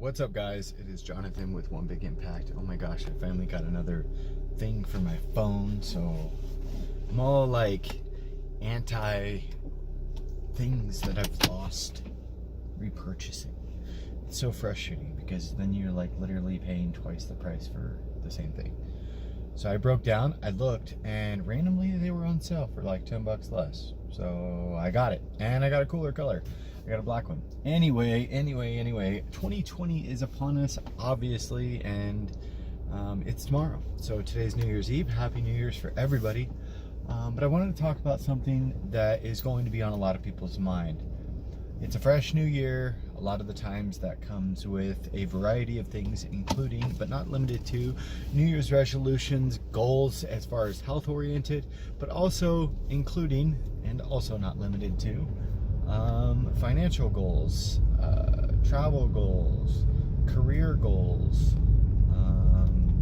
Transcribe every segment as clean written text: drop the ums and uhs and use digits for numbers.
What's up, guys? It is Jonathan with One Big Impact. Oh my gosh, I finally got another thing for my phone, so I'm all like anti things that I've lost repurchasing. It's so frustrating because then you're like literally paying twice the price for the same thing. So I broke down, I looked, and randomly they were on sale for like 10 bucks less. So I got it, and I got a cooler color. I got a black one. Anyway, 2020 is upon us, obviously, and it's tomorrow. So today's New Year's Eve. Happy New Year's for everybody. But I wanted to talk about something that is going to be on a lot of people's mind. It's a fresh new year. A lot of the times that comes with a variety of things, including, but not limited to, New Year's resolutions, goals as far as health oriented, but also including, and also not limited to, financial goals, travel goals, career goals,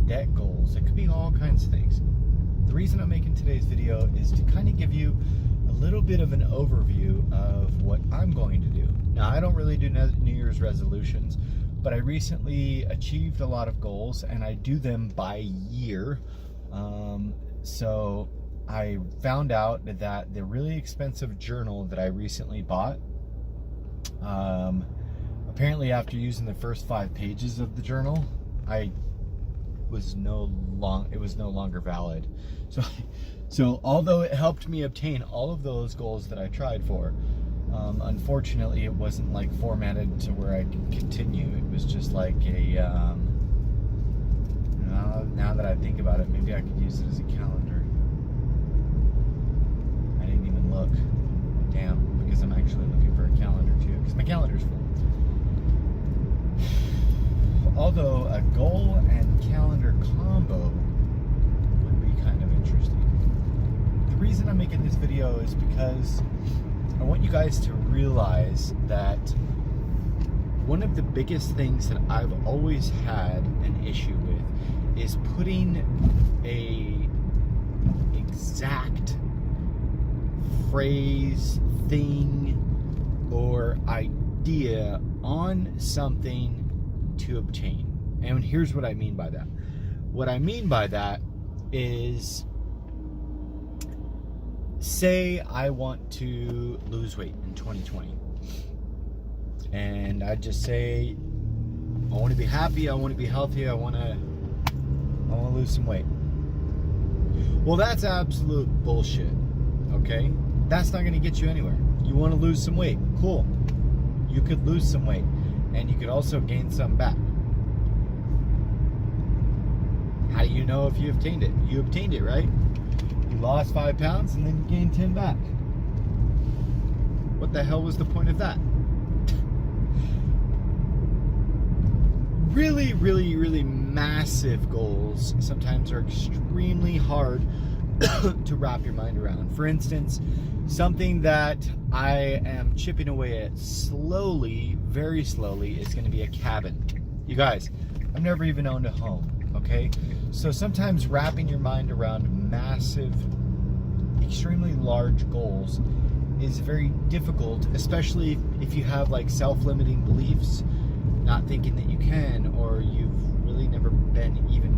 debt goals. It could be all kinds of things. The reason I'm making today's video is to kind of give you a little bit of an overview of what I'm going to do. Now, I don't really do New Year's resolutions, but I recently achieved a lot of goals, and I do them by year. So I found out that the really expensive journal that I recently bought, apparently after using the first 5 pages of the journal, it was no longer valid. So although it helped me obtain all of those goals that I tried for, unfortunately it wasn't like formatted to where I could continue. It was just like a, now that I think about it, maybe I could use it as a calendar. I didn't even look. Damn, because I'm actually looking for a calendar too, because my calendar's full. Although a goal and calendar combo would be kind of interesting. The reason I'm making this video is because I want you guys to realize that one of the biggest things that I've always had an issue with is putting a exact phrase, thing, or idea on something to obtain. And here's what I mean by that. What I mean by that is, say I want to lose weight in 2020. And I just say, I want to be happy, I want to be healthy, I want to lose some weight. Well, that's absolute bullshit, okay? That's not going to get you anywhere. You want to lose some weight, cool. You could lose some weight, and you could also gain some back. How do you know if you obtained it? You obtained it, right? You lost 5 pounds and then you gained 10 back. What the hell was the point of that? Really, really, really massive goals sometimes are extremely hard to wrap your mind around. For instance, something that I am chipping away at slowly, very slowly, is going to be a cabin. You guys, I've never even owned a home, okay? So sometimes wrapping your mind around massive, extremely large goals is very difficult, especially if you have like self-limiting beliefs, not thinking that you can, or you've really never been even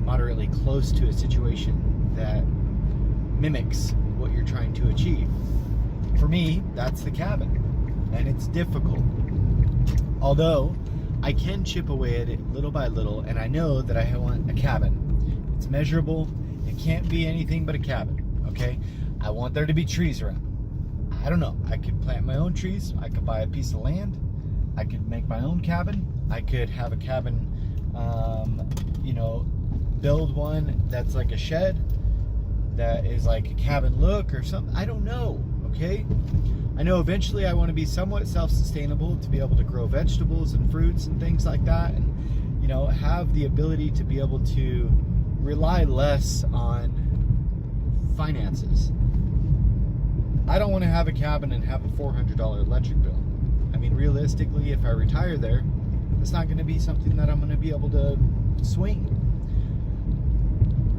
moderately close to a situation that mimics what you're trying to achieve. For me, that's the cabin, and it's difficult. Although I can chip away at it little by little, and I know that I want a cabin. It's measurable. It can't be anything but a cabin, okay? I want there to be trees around. I don't know. I could plant my own trees. I could buy a piece of land. I could make my own cabin. I could have a cabin, build one that's like a shed, that is like a cabin look or something. I don't know, okay? I know eventually I want to be somewhat self-sustainable, to be able to grow vegetables and fruits and things like that, and have the ability to be able to rely less on finances. I don't want to have a cabin and have a $400 electric bill. I mean, realistically, if I retire there, it's not going to be something that I'm going to be able to swing.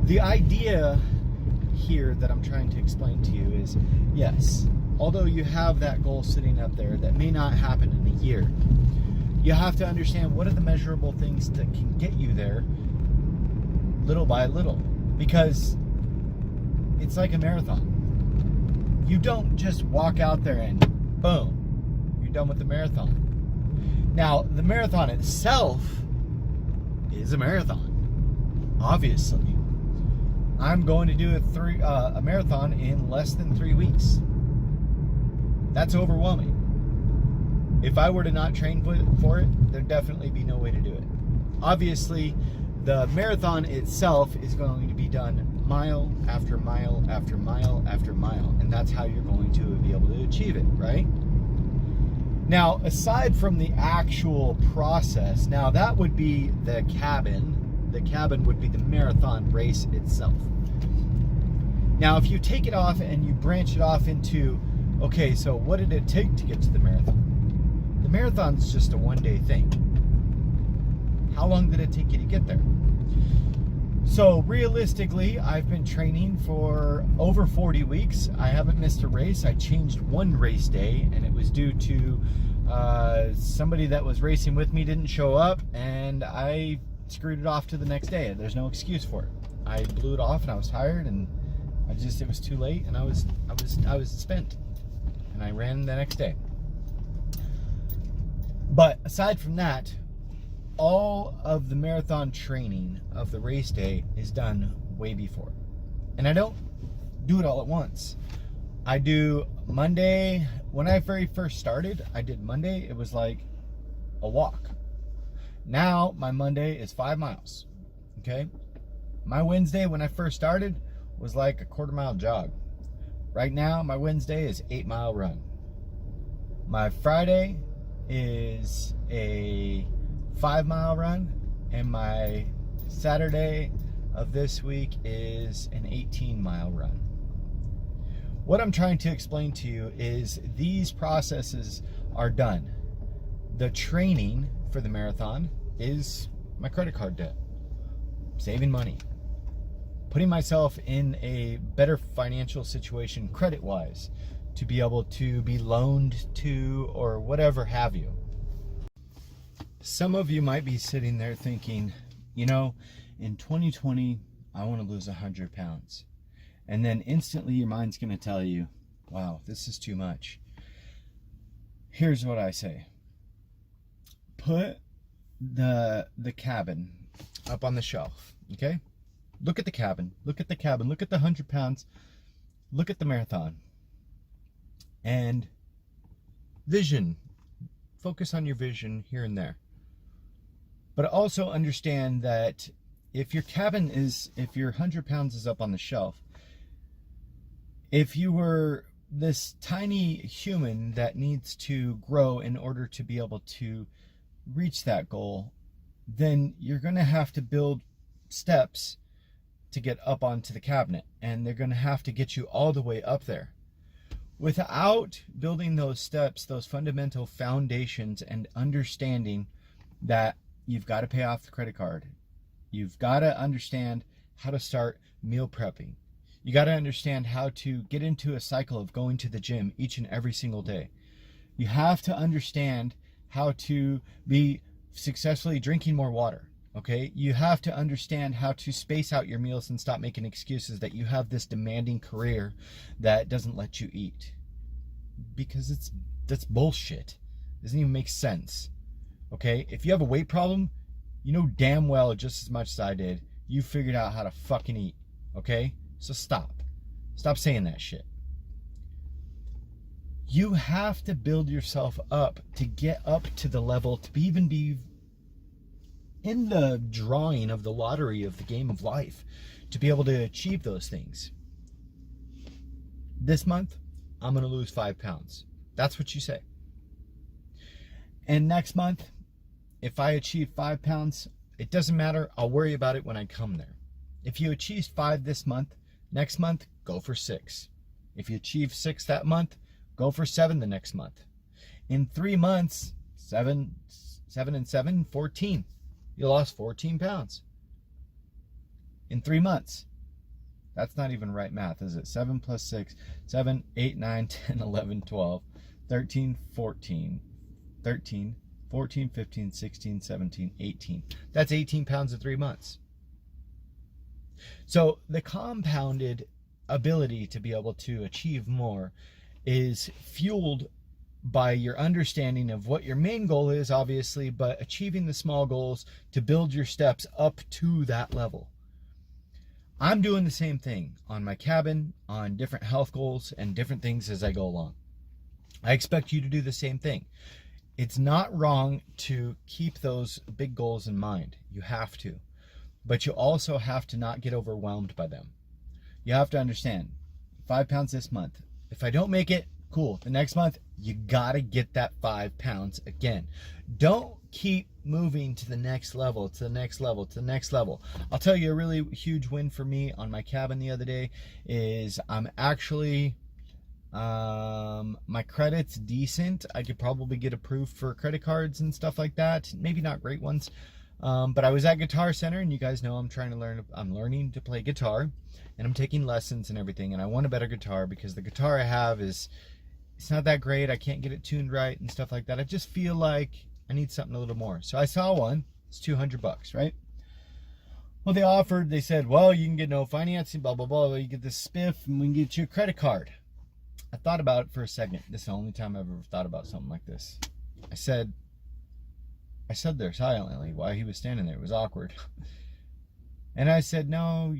The idea here that I'm trying to explain to you is, yes, although you have that goal sitting up there that may not happen in a year, You have to understand what are the measurable things that can get you there little by little, because it's like a marathon. You don't just walk out there and boom, you're done with the marathon. Now, the marathon itself is a marathon, obviously. I'm going to do a marathon in less than 3 weeks. That's overwhelming. If I were to not train for it, there'd definitely be no way to do it. Obviously, the marathon itself is going to be done mile after mile after mile after mile, and that's how you're going to be able to achieve it, right? Now, aside from the actual process, now that would be the cabin. The cabin would be the marathon race itself. Now, if you take it off and you branch it off into, okay, so what did it take to get to the marathon? The marathon's just a one-day thing. How long did it take you to get there? So realistically, I've been training for over 40 weeks. I haven't missed a race. I changed one race day, and it was due to somebody that was racing with me didn't show up, and I screwed it off to the next day. There's no excuse for it. I blew it off, and I was tired, and it was too late, and I was spent, and I ran the next day. But aside from that, all of the marathon training of the race day is done way before. And I don't do it all at once. I do Monday. When I very first started, I did Monday. It was like a walk. Now my Monday is 5 miles. Okay. My Wednesday, when I first started, was like a quarter-mile jog. Right now, my Wednesday is 8-mile run. My Friday is a 5-mile run, and my Saturday of this week is an 18-mile run. What I'm trying to explain to you is these processes are done. The training for the marathon is my credit card debt, saving money, putting myself in a better financial situation credit-wise to be able to be loaned to or whatever have you. Some of you might be sitting there thinking, you know, in 2020, I want to lose 100 pounds. And then instantly your mind's going to tell you, wow, this is too much. Here's what I say. Put the cabin up on the shelf, okay? Look at the cabin, look at the cabin, look at the 100 pounds, look at the marathon. And vision, focus on your vision here and there. But also understand that if your 100 pounds is up on the shelf, if you were this tiny human that needs to grow in order to be able to reach that goal, then you're going to have to build steps to get up onto the cabinet, and they're going to have to get you all the way up there. Without building those steps, those fundamental foundations, and understanding that you've got to pay off the credit card, you've got to understand how to start meal prepping, you got to understand how to get into a cycle of going to the gym each and every single day. You have to understand how to be successfully drinking more water. Okay, you have to understand how to space out your meals and stop making excuses that you have this demanding career that doesn't let you eat. Because that's bullshit. It doesn't even make sense. Okay, if you have a weight problem, you know damn well, just as much as I did, you figured out how to fucking eat. Okay, so stop saying that shit. You have to build yourself up to get up to the level to even be in the drawing of the lottery of the game of life, to be able to achieve those things. This month, I'm going to lose 5 pounds. That's what you say. And next month, if I achieve 5 pounds, it doesn't matter. I'll worry about it when I come there. If you achieve 5 this month, next month, go for 6. If you achieve 6 that month, go for 7 the next month. In 3 months, 7 and 7, 14. You lost 14 pounds in 3 months. That's not even right math, is it? 7 plus 6, 7, 8, 9, 10, 11, 12, 13, 14, 13, 14, 15, 16, 17, 18. That's 18 pounds in 3 months. So the compounded ability to be able to achieve more is fueled by your understanding of what your main goal is, obviously, but achieving the small goals to build your steps up to that level. I'm doing the same thing on my cabin, on different health goals and different things as I go along. I expect you to do the same thing. It's not wrong to keep those big goals in mind. You have to. But you also have to not get overwhelmed by them. You have to understand, 5 pounds this month. If I don't make it, cool. The next month, you gotta get that 5 pounds again. Don't keep moving to the next level, to the next level, to the next level. I'll tell you a really huge win for me on my cabin the other day is I'm actually, my credit's decent. I could probably get approved for credit cards and stuff like that. Maybe not great ones. But I was at Guitar Center, and you guys know I'm learning to play guitar, and I'm taking lessons and everything, and I want a better guitar because the guitar I have it's not that great. I can't get it tuned right and stuff like that. I just feel like I need something a little more. So I saw one. It's $200, right? Well, they said, well, you can get no financing, blah, blah, blah. You get this spiff, and we can get you a credit card. I thought about it for a second. This is the only time I've ever thought about something like this. I said there silently while he was standing there. It was awkward. And I said, no,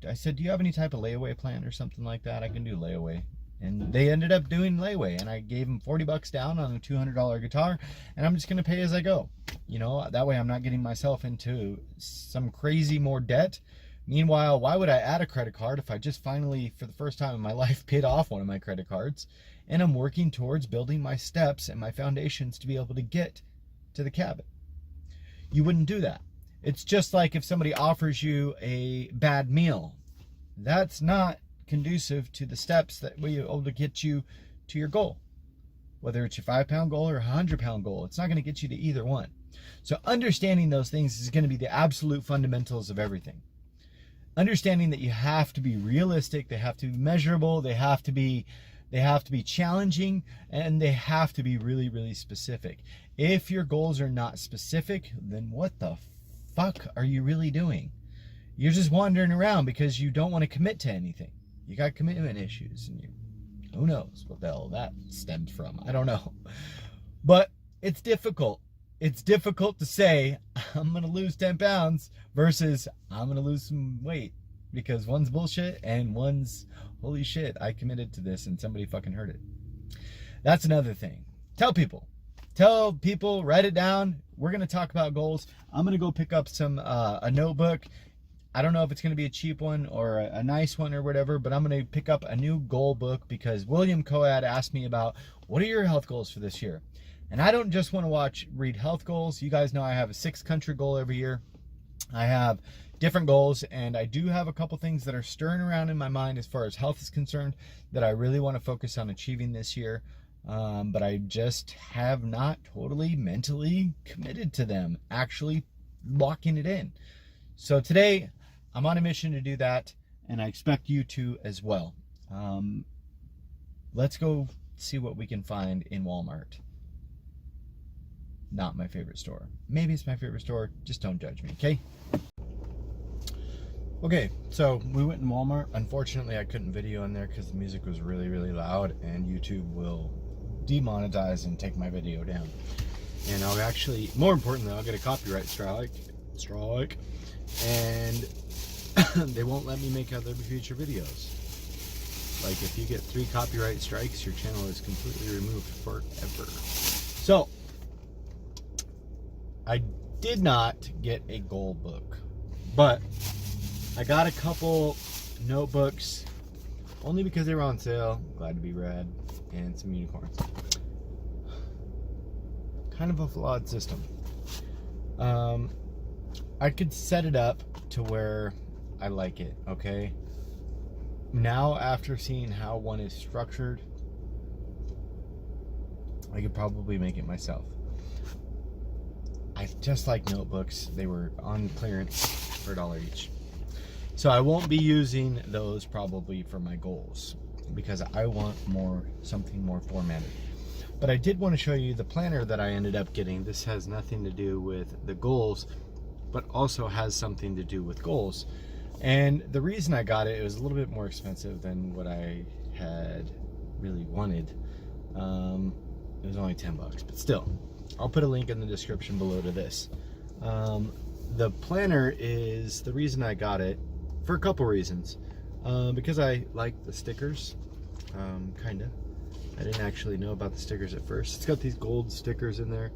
I said, do you have any type of layaway plan or something like that? I can do layaway. And they ended up doing layaway, and I gave them $40 down on a $200 guitar, and I'm just going to pay as I go. That way I'm not getting myself into some crazy more debt. Meanwhile, why would I add a credit card if I just finally, for the first time in my life, paid off one of my credit cards, and I'm working towards building my steps and my foundations to be able to get to the cabin? You wouldn't do that. It's just like if somebody offers you a bad meal. That's not conducive to the steps that will be able to get you to your goal. Whether it's your 5 pound goal or a 100 pound goal, it's not going to get you to either one. So understanding those things is going to be the absolute fundamentals of everything. Understanding that you have to be realistic, they have to be measurable, they have to be challenging, and they have to be really, really specific. If your goals are not specific, then what the fuck are you really doing? You're just wandering around because you don't want to commit to anything. You got commitment issues, and who knows what the hell that stemmed from. I don't know. But it's difficult. It's difficult to say, I'm going to lose 10 pounds versus I'm going to lose some weight, because one's bullshit and one's, holy shit, I committed to this and somebody fucking heard it. That's another thing. Tell people, write it down. We're going to talk about goals. I'm going to go pick up a notebook. I don't know if it's going to be a cheap one or a nice one or whatever, but I'm going to pick up a new goal book because William Coad asked me about, what are your health goals for this year? And I don't just want to read health goals. You guys know I have a 6-country goal every year. I have different goals, and I do have a couple things that are stirring around in my mind as far as health is concerned that I really want to focus on achieving this year. But I just have not totally mentally committed to them, actually locking it in. So today, I'm on a mission to do that, and I expect you to as well. Let's go see what we can find in Walmart. Not my favorite store. Maybe it's my favorite store. Just don't judge me, okay? Okay, so we went in Walmart. Unfortunately, I couldn't video in there because the music was really, really loud, and YouTube will demonetize and take my video down. And I'll actually, more importantly, I'll get a copyright strike, and they won't let me make other future videos. Like, if you get 3 copyright strikes, your channel is completely removed forever. So, I did not get a goal book, but I got a couple notebooks only because they were on sale. Glad to be red, and some unicorns. Kind of a flawed system. I could set it up to where I like it, okay? Now, after seeing how one is structured, I could probably make it myself. I just like notebooks. They were on clearance for $1 each. So I won't be using those probably for my goals because I want something more formatted. But I did want to show you the planner that I ended up getting. This has nothing to do with the goals, but also has something to do with goals. And the reason I got it, it was a little bit more expensive than what I had really wanted. It was only $10, but still, I'll put a link in the description below to this. The planner is the reason I got it for a couple reasons. Because I like the stickers, kinda. I didn't actually know about the stickers at first. It's got these gold stickers in there,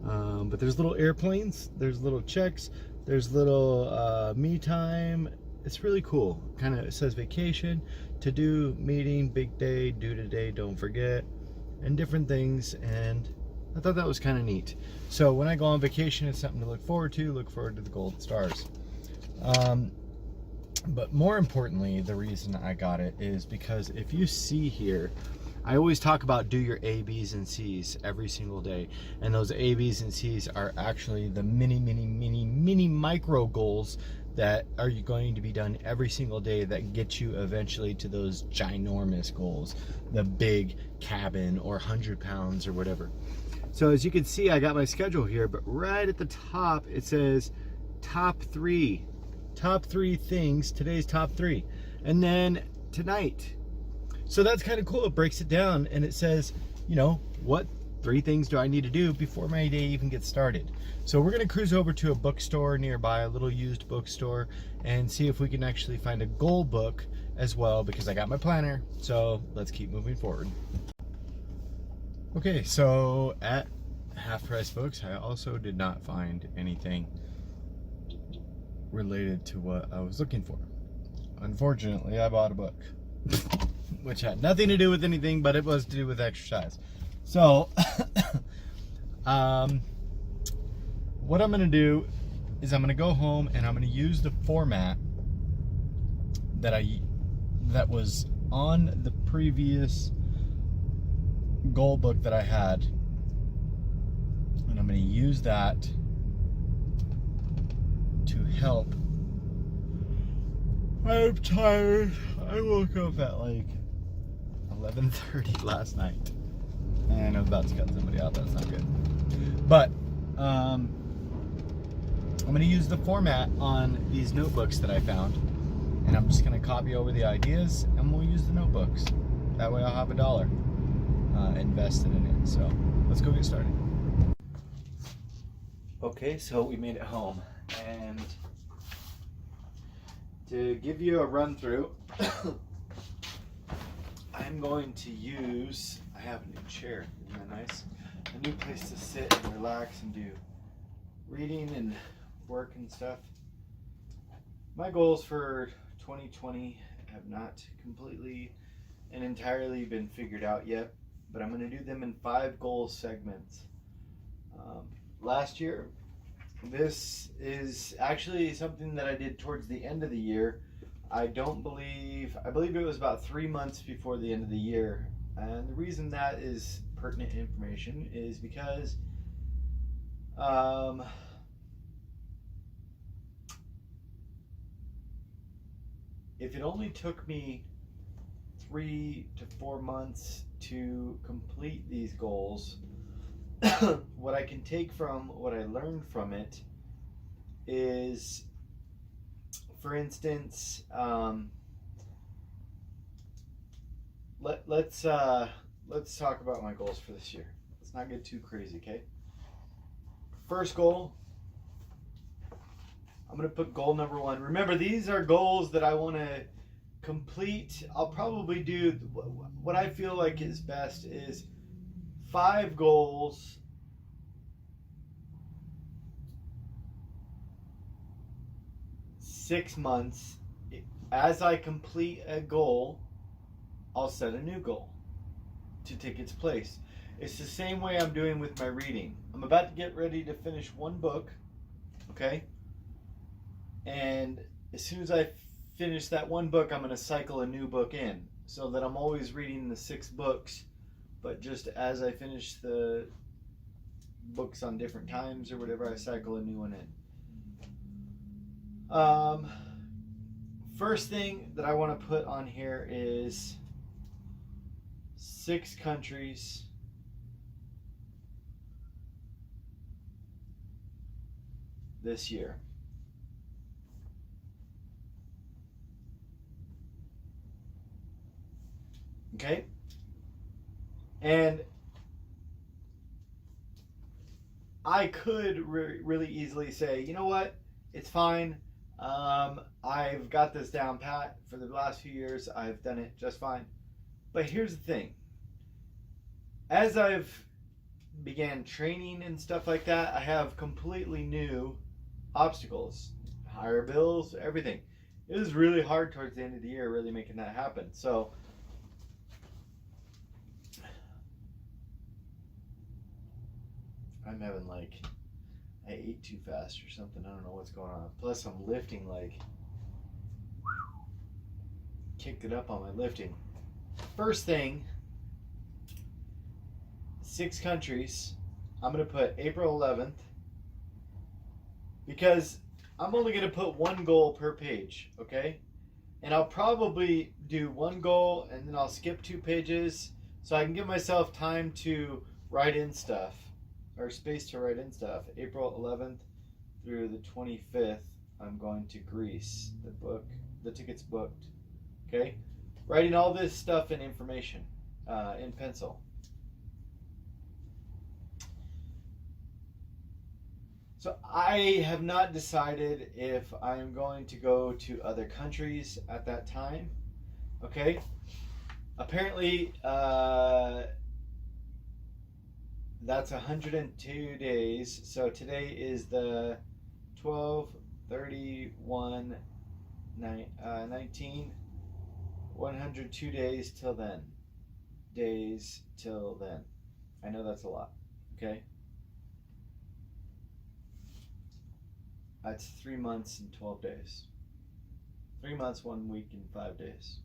but there's little airplanes, there's little checks, there's little me time. It's really cool. Kind of, it says vacation, to do, meeting, big day, do today, don't forget, and different things. And I thought that was kind of neat. So when I go on vacation, it's something to look forward to the gold stars. But more importantly, the reason I got it is because if you see here, I always talk about do your A, B's, and C's every single day. And those A, B's, and C's are actually the mini micro goals that are going to be done every single day that get you eventually to those ginormous goals, the big cabin or 100 pounds or whatever. So as you can see, I got my schedule here, but right at the top it says top three things, today's top 3, and then tonight. So that's kind of cool. It breaks it down and it says, you know, what 3 things do I need to do before my day even gets started. So we're going to cruise over to a bookstore nearby, a little used bookstore, and see if we can actually find a goal book as well, because I got my planner. So let's keep moving forward. Okay, so at Half Price Books, I also did not find anything related to what I was looking for. Unfortunately, I bought a book, which had nothing to do with anything, but it was to do with exercise. So, what I'm going to do is I'm going to go home and I'm going to use the format that was on the previous goal book that I had, and I'm going to use that to help. I'm tired. I woke up at like 11:30 last night, and I'm about to cut somebody out. That's not good. But I'm going to use the format on these notebooks that I found, and I'm just going to copy over the ideas, and we'll use the notebooks. That way I'll have $1 invested in it. So let's go get started. Okay, so we made it home, and to give you a run through, I'm going to use, I have a new chair, isn't that nice? A new place to sit and relax and do reading and work and stuff. My goals for 2020 have not completely and entirely been figured out yet, but I'm going to do them in 5 goal segments. Last year, this is actually something that I did towards the end of the year. I believe it was about 3 months before the end of the year. And the reason that is pertinent information is because if it only took me 3 to 4 months to complete these goals, what I can take from what I learned from it is, for instance, let's talk about my goals for this year. Let's not get too crazy, okay? First goal, I'm going to put goal number 1. Remember, these are goals that I want to complete. I'll probably do what I feel like is best is 5 goals, 6 months. As I complete a goal, I'll set a new goal to take its place. It's the same way I'm doing with my reading. I'm about to get ready to finish 1 book, okay? And as soon as I finish that 1 book, I'm going to cycle a new book in, so that I'm always reading the 6 books, but just as I finish the books on different times or whatever, I cycle a new one in. First thing that I want to put on here is 6 countries this year. Okay? And I could really easily say, you know what? It's fine. I've got this down pat for the last few years. I've done it just fine. But here's the thing. As I've began training and stuff like that, I have completely new obstacles, higher bills, everything. It was really hard towards the end of the year really making that happen. So I'm having like, I ate too fast or something. I don't know what's going on. Plus I'm lifting, like, kicked it up on my lifting. First thing, 6 countries. I'm going to put April 11th because I'm only going to put one goal per page, okay? And I'll probably do one goal and then I'll skip 2 pages so I can give myself time to write in stuff, or space to write in stuff. April 11th through the 25th, I'm going to Greece. The ticket's booked, okay? Writing all this stuff and information in pencil. So I have not decided if I'm going to go to other countries at that time. Okay? Apparently, that's 102 days. So today is the 12, 31, 19, 102 days till then. Days till then. I know that's a lot. Okay? That's 3 months and 12 days. 3 months, 1 week, and 5 days.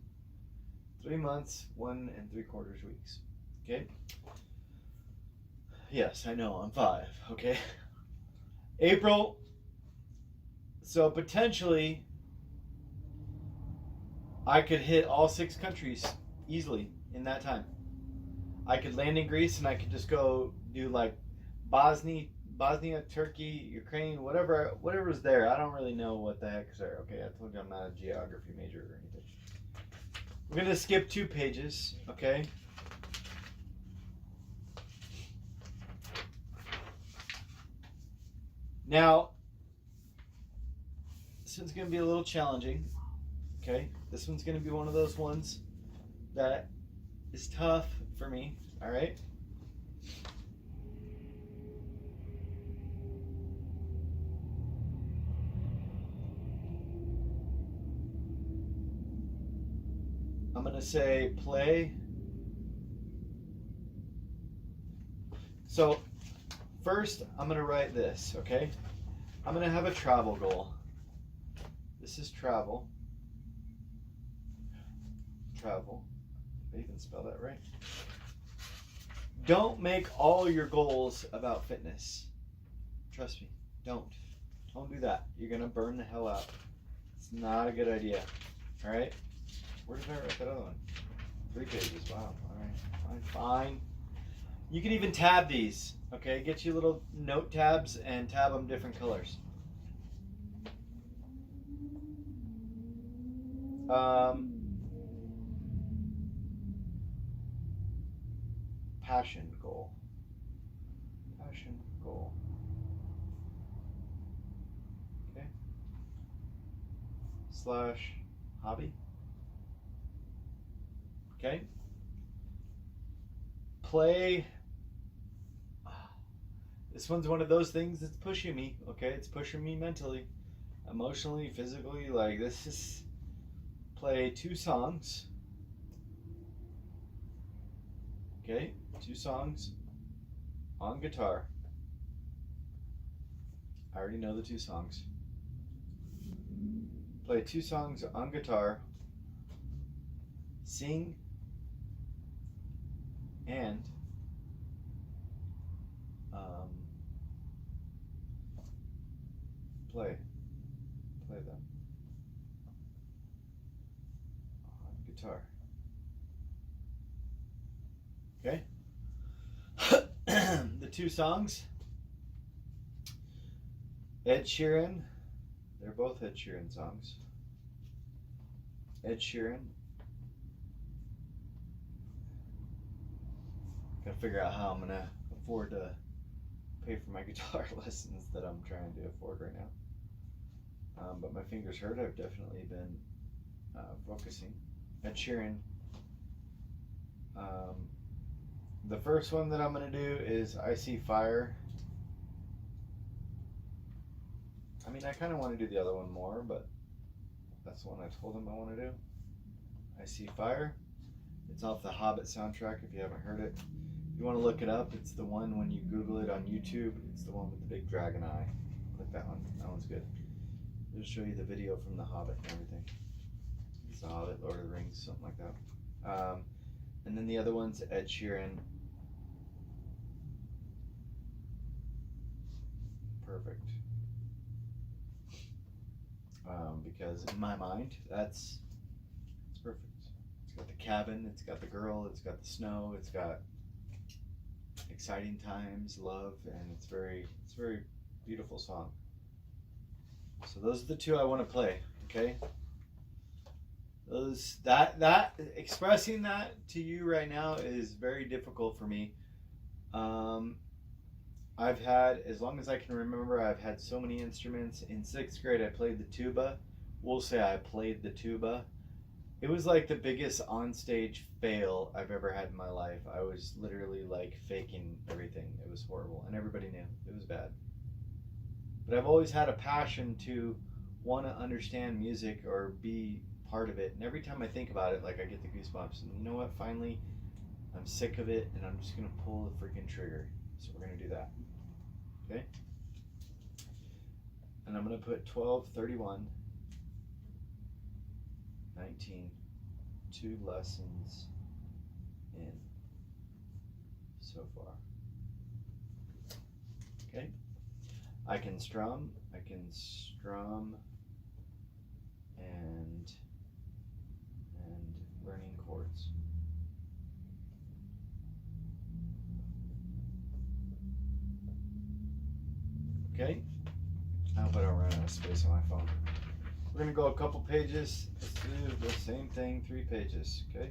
3 months, 1 3/4 weeks. Okay? Yes, I know, I'm 5. Okay? April. So potentially, I could hit all 6 countries easily in that time. I could land in Greece and I could just go do like Bosnia, Turkey, Ukraine, whatever's there. I don't really know what the heck's there. Okay, I told you I'm not a geography major or anything. We're gonna skip 2 pages, okay? Now, this one's gonna be a little challenging, okay? This one's gonna be one of those ones that is tough for me, all right? I'm going to say play. So first I'm going to write this, okay? I'm going to have a travel goal. This is travel. Travel. Did I even spell that right? Don't make all your goals about fitness. Trust me, don't. Don't do that. You're going to burn the hell out. It's not a good idea, all right? Where did I write that other one? 3 pages. Wow. All right. Fine. You can even tab these. Okay. Get you little note tabs and tab them different colors. Passion goal. Passion goal. Okay. / hobby. Okay. Play. This one's one of those things that's pushing me. Okay, it's pushing me mentally, emotionally, physically. Like, this is play 2 songs. Okay, 2 songs on guitar. I already know the 2 songs. Play 2 songs on guitar. Sing and play them on guitar. Okay. The 2 songs. Ed Sheeran. They're both Ed Sheeran songs. Ed Sheeran. Gotta figure out how I'm gonna afford to pay for my guitar lessons that I'm trying to afford right now. But my fingers hurt. I've definitely been focusing. Ed Sheeran. The first one that I'm gonna do is I See Fire. I mean, I kind of want to do the other one more, but that's the one I told him I want to do. I See Fire. It's off the Hobbit soundtrack if you haven't heard it. If you want to look it up, it's the one when you Google it on YouTube. It's the one with the big dragon eye. Click that one. That one's good. It'll show you the video from the Hobbit and everything. It's the Hobbit, Lord of the Rings, something like that. And then the other one's Ed Sheeran. Perfect. Because in my mind, it's perfect. It's got the cabin, it's got the girl, it's got the snow, it's got exciting times, love, and it's a very beautiful song. So those are the two I want to play. Okay. That expressing that to you right now is very difficult for me. I've had, as long as I can remember, I've had so many instruments. In 6th grade, I played the tuba. We'll say I played the tuba. It was like the biggest onstage fail I've ever had in my life. I was literally like faking everything. It was horrible, and everybody knew. It was bad. But I've always had a passion to want to understand music or be part of it. And every time I think about it, like I get the goosebumps. And you know what? Finally, I'm sick of it, and I'm just going to pull the freaking trigger. So we're going to do that. Okay? And I'm going to put 12, 31, 19, 2 lessons in so far. Okay? I can strum and learning chords. Okay? I hope I don't run out of space on my phone. We're going to go a couple pages. Let's do the same thing, 3 pages. Okay?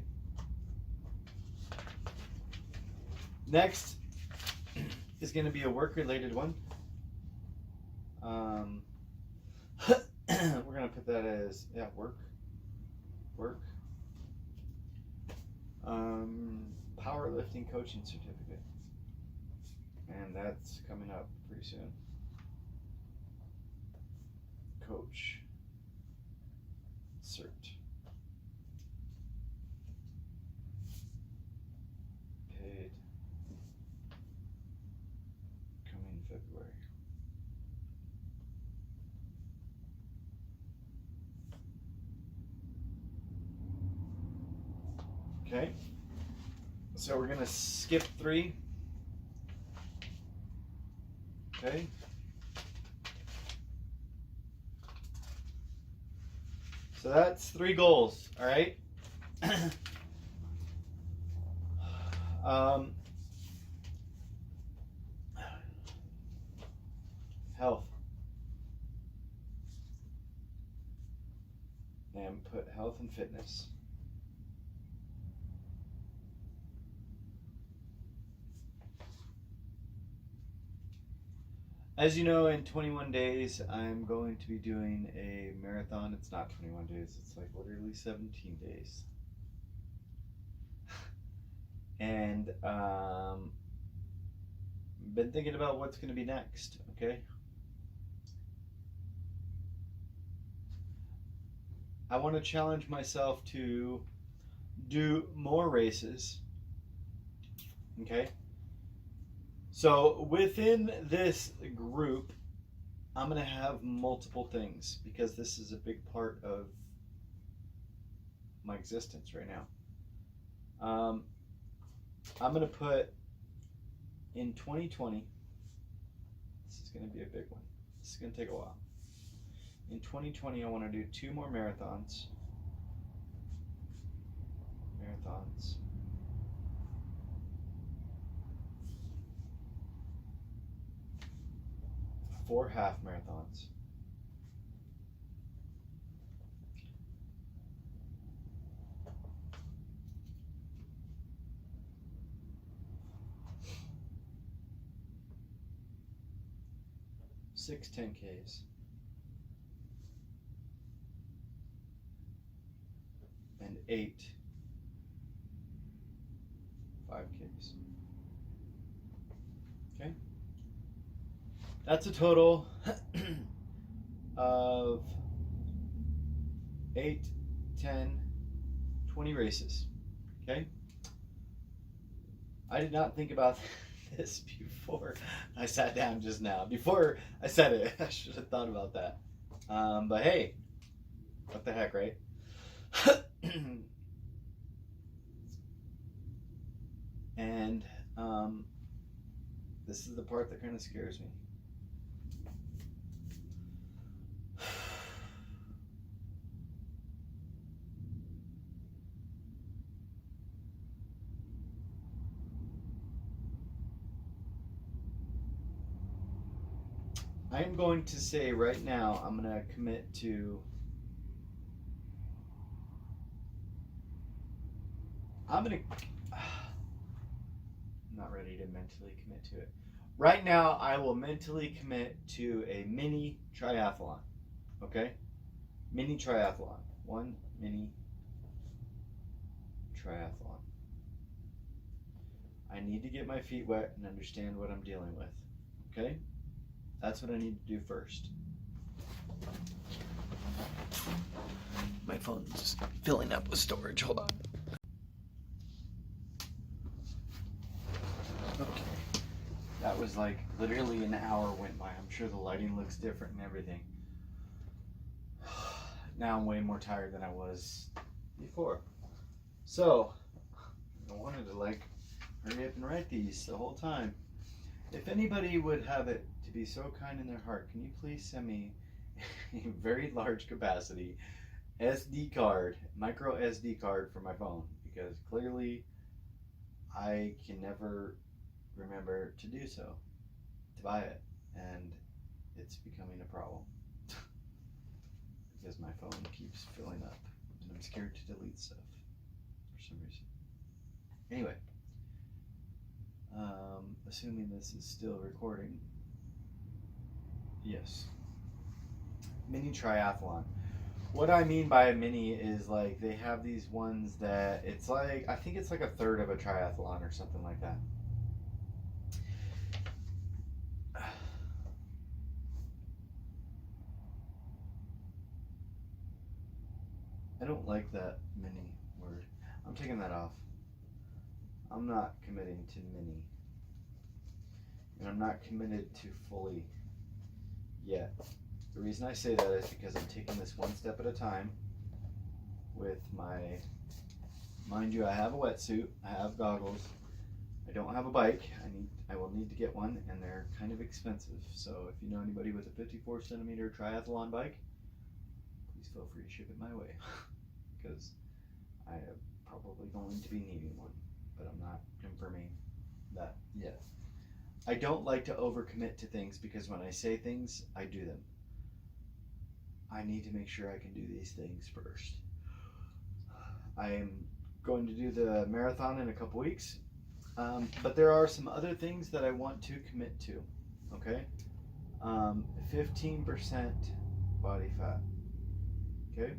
Next is going to be a work-related one. We're going to put that as, work. Powerlifting coaching certificate. And that's coming up pretty soon. Coach. Cert. Paid. Coming February. Okay. So we're going to skip 3. Okay. So that's 3 goals, all right? Health. And put health and fitness. As you know, in 21 days, I'm going to be doing a marathon. It's not 21 days. It's like literally 17 days. And been thinking about what's going to be next, okay? I want to challenge myself to do more races, okay? So within this group, I'm going to have multiple things because this is a big part of my existence right now. I'm going to put in 2020, this is going to be a big one. This is going to take a while. In 2020, I want to do 2 more marathons. 4 half marathons. Six 10Ks. And 8 5Ks. Okay? That's a total of 8, 10, 20 races. Okay? I did not think about this before I sat down just now. Before I said it, I should have thought about that. But hey, what the heck, right? And this is the part that kind of scares me. I am going to say right now, I'm going to commit to. I'm not ready to mentally commit to it. Right now, I will mentally commit to a mini triathlon. Okay? Mini triathlon. One mini triathlon. I need to get my feet wet and understand what I'm dealing with. Okay? That's what I need to do first. My phone's filling up with storage. Hold on. Okay. That was like literally an hour went by. I'm sure the lighting looks different and everything. Now I'm way more tired than I was before. So, I wanted to like hurry up and write these the whole time. If anybody would have it to be so kind in their heart, can you please send me a very large capacity SD card, micro SD card for my phone? Because clearly I can never remember to do so, to buy it, and it's becoming a problem because my phone keeps filling up and I'm scared to delete stuff for some reason. Anyway, assuming this is still recording, yes. Mini triathlon. What I mean by a mini is like they have these ones that it's like, I think it's like a third of a triathlon or something like that. I don't like that mini word. I'm taking that off. I'm not committing to mini. And I'm not committed to fully yet. The reason I say that is because I'm taking this one step at a time with my, mind you, I have a wetsuit, I have goggles, I don't have a bike, I will need to get one, and they're kind of expensive. So if you know anybody with a 54 centimeter triathlon bike, please feel free to ship it my way because I am probably going to be needing one, but I'm not confirming that yet. I don't like to overcommit to things because when I say things, I do them. I need to make sure I can do these things first. I am going to do the marathon in a couple weeks, but there are some other things that I want to commit to. Okay, 15% body fat. Okay,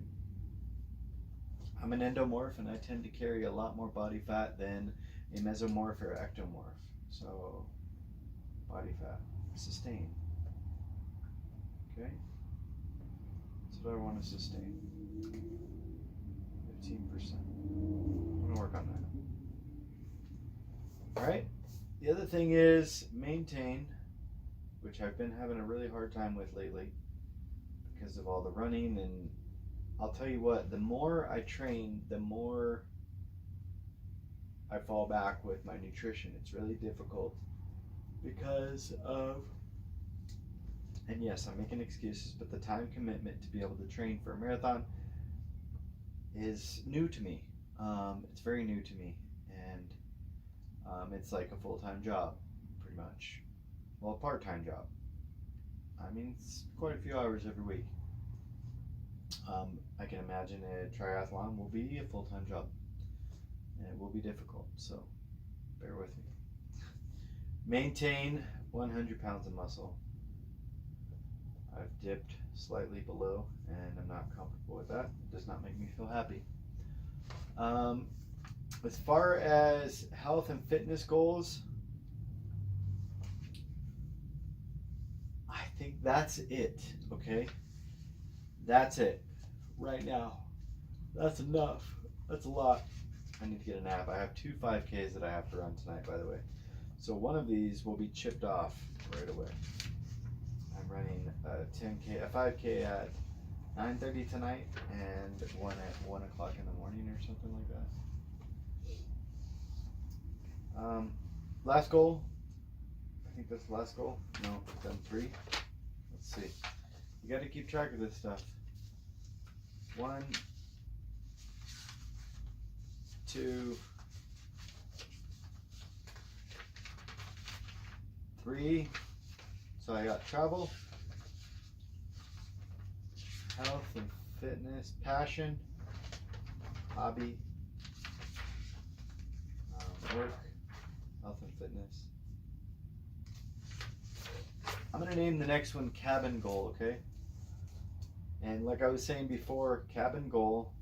I'm an endomorph and I tend to carry a lot more body fat than a mesomorph or ectomorph. So body fat, sustain. Okay, that's what I want to sustain. 15%. I'm gonna work on that. All right. The other thing is maintain, which I've been having a really hard time with lately because of all the running. And I'll tell you what, the more I train, the more I fall back with my nutrition. It's really difficult because of, and yes, I'm making excuses, but the time commitment to be able to train for a marathon is new to me. It's very new to me, and it's like a full-time job, pretty much. Well, a part-time job. I mean, it's quite a few hours every week. I can imagine a triathlon will be a full-time job, and it will be difficult, so bear with me. Maintain 100 pounds of muscle. I've dipped slightly below, and I'm not comfortable with that. It does not make me feel happy. As far as health and fitness goals, I think that's it, okay? That's it. Right now. That's enough. That's a lot. I need to get a nap. I have 2 5Ks that I have to run tonight, by the way. So one of these will be chipped off right away. I'm running a 10K, a 5K at 9:30 tonight, and one at 1 o'clock in the morning or something like that. Last goal. I think that's the last goal. No, I've done 3. Let's see. You got to keep track of this stuff. 1, 2, 3. So I got travel, health and fitness, passion, hobby, work, health and fitness. I'm going to name the next one cabin goal, okay? And like I was saying before, cabin goal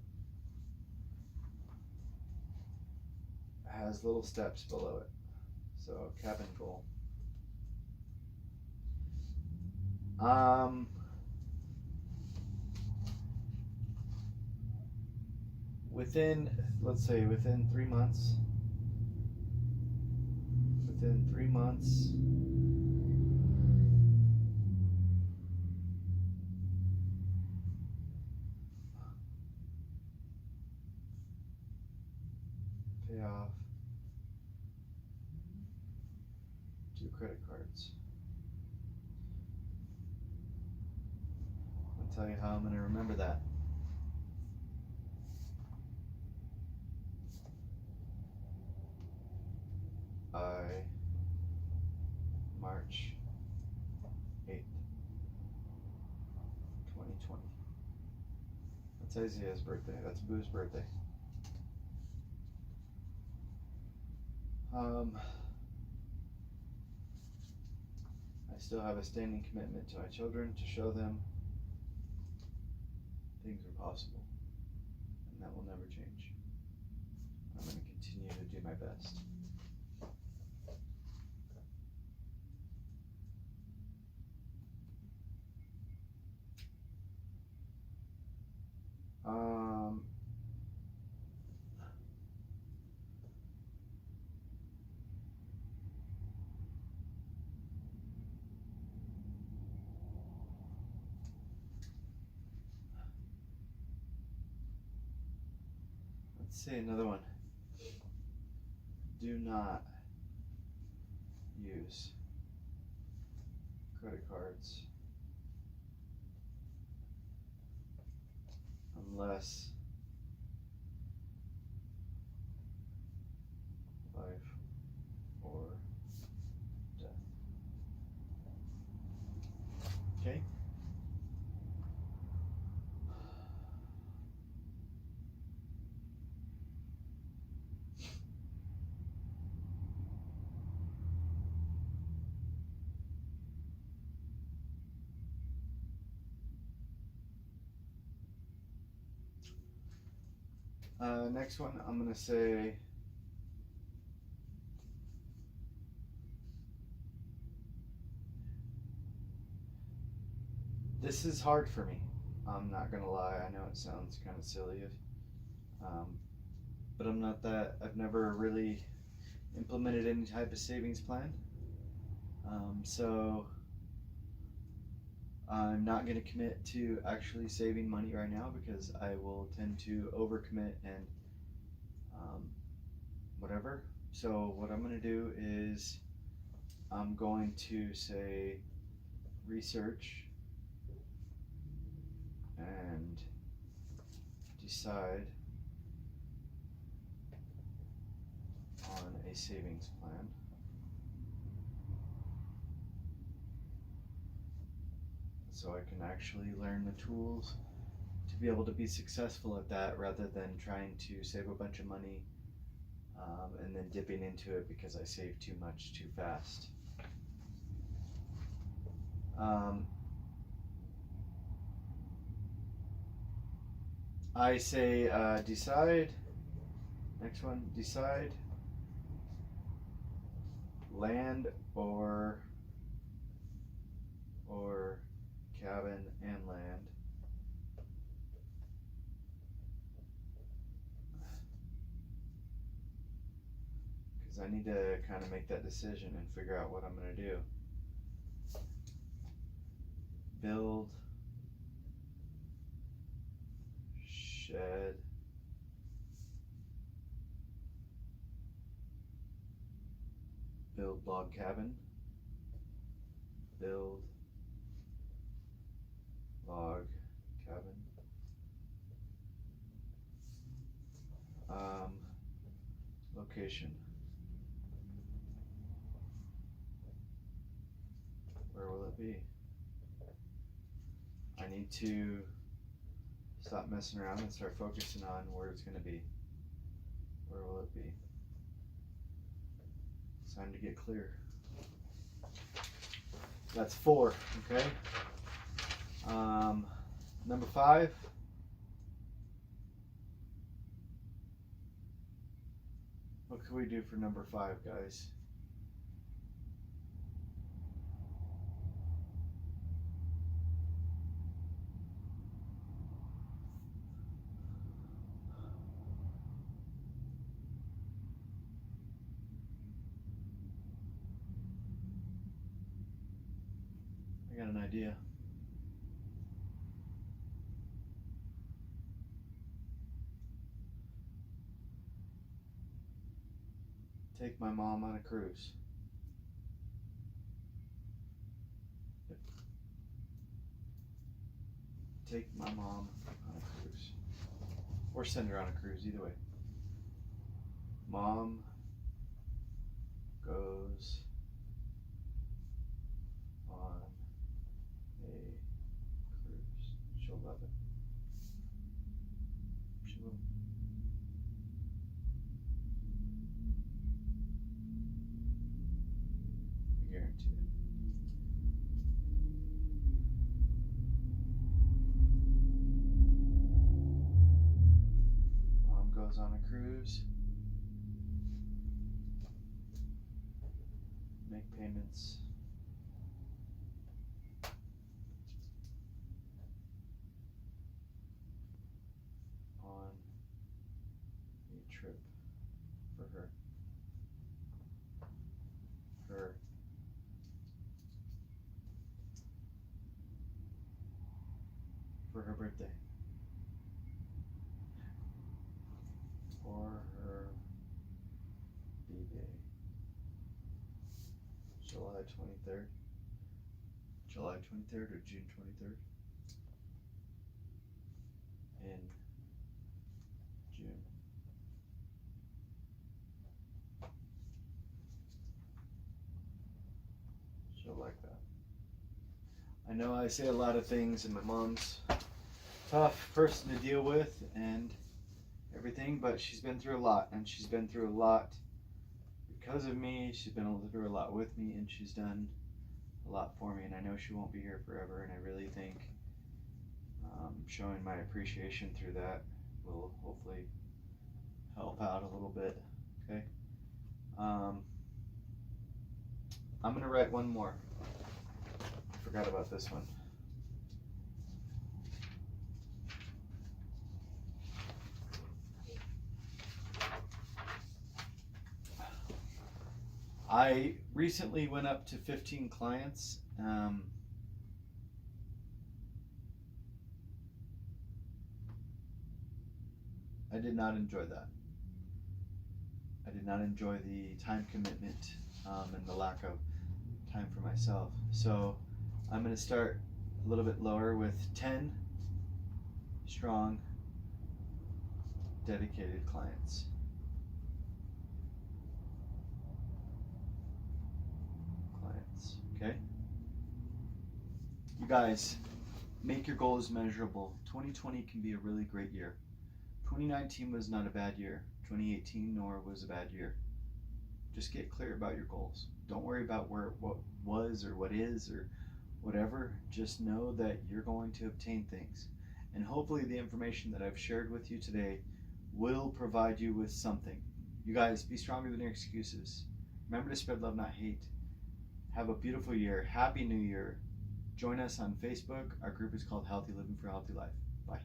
has little steps below it. So cabin goal. Within, let's say, within 3 months, pay off 2 credit cards. I'll tell you how I'm going to remember that. By March 8th, 2020. That's Isaiah's birthday. That's Boo's birthday. I still have a standing commitment to my children to show them things are possible, and that will never change. I'm going to continue to do my best. Let's see another one. Do not use credit cards unless life or death. Okay? Next one, I'm going to say this is hard for me. I'm not going to lie. I know it sounds kind of silly, but I'm not that. I've never really implemented any type of savings plan. So I'm not going to commit to actually saving money right now because I will tend to overcommit and whatever. So what I'm going to do is I'm going to say research and decide on a savings plan. so I can actually learn the tools to be able to be successful at that, rather than trying to save a bunch of money and then dipping into it because I saved too much too fast. I say decide. Next one, decide. Land or cabin and land. Because I need to kind of make that decision and figure out what I'm going to do. Build, shed, build log cabin, build log cabin, location, where will it be? I need to stop messing around and start focusing on where it's going to be. Where will it be? It's time to get clear. That's 4, okay? Number 5. What can we do for number 5, guys? I got an idea. Take my mom on a cruise. Yep. Take my mom on a cruise. Or send her on a cruise, either way. Mom goes on a cruise. She'll love it. She will. I guarantee it. Mom goes on a cruise. Make payments. On a trip for her. For her birthday. For her B-Day. July 23rd. July 23rd or June 23rd? In June. She'll like that. I know I say a lot of things, and my mom's a tough person to deal with and everything, but she's been through a lot, and she's been through a lot because of me. She's been through a lot with me, and she's done a lot for me, and I know she won't be here forever, and I really think showing my appreciation through that will hopefully help out a little bit. Okay. I'm gonna write one more. I forgot about this one. I recently went up to 15 clients. I did not enjoy that. I did not enjoy the time commitment and the lack of time for myself. So I'm going to start a little bit lower with 10 strong, dedicated clients. Okay? You guys, make your goals measurable. 2020 can be a really great year. 2019 was not a bad year. 2018 nor was a bad year. Just get clear about your goals. Don't worry about what was or what is or whatever. Just know that you're going to obtain things. And hopefully the information that I've shared with you today will provide you with something. You guys, be stronger than your excuses. Remember to spread love, not hate. Have a beautiful year. Happy New Year. Join us on Facebook. Our group is called Healthy Living for a Healthy Life. Bye.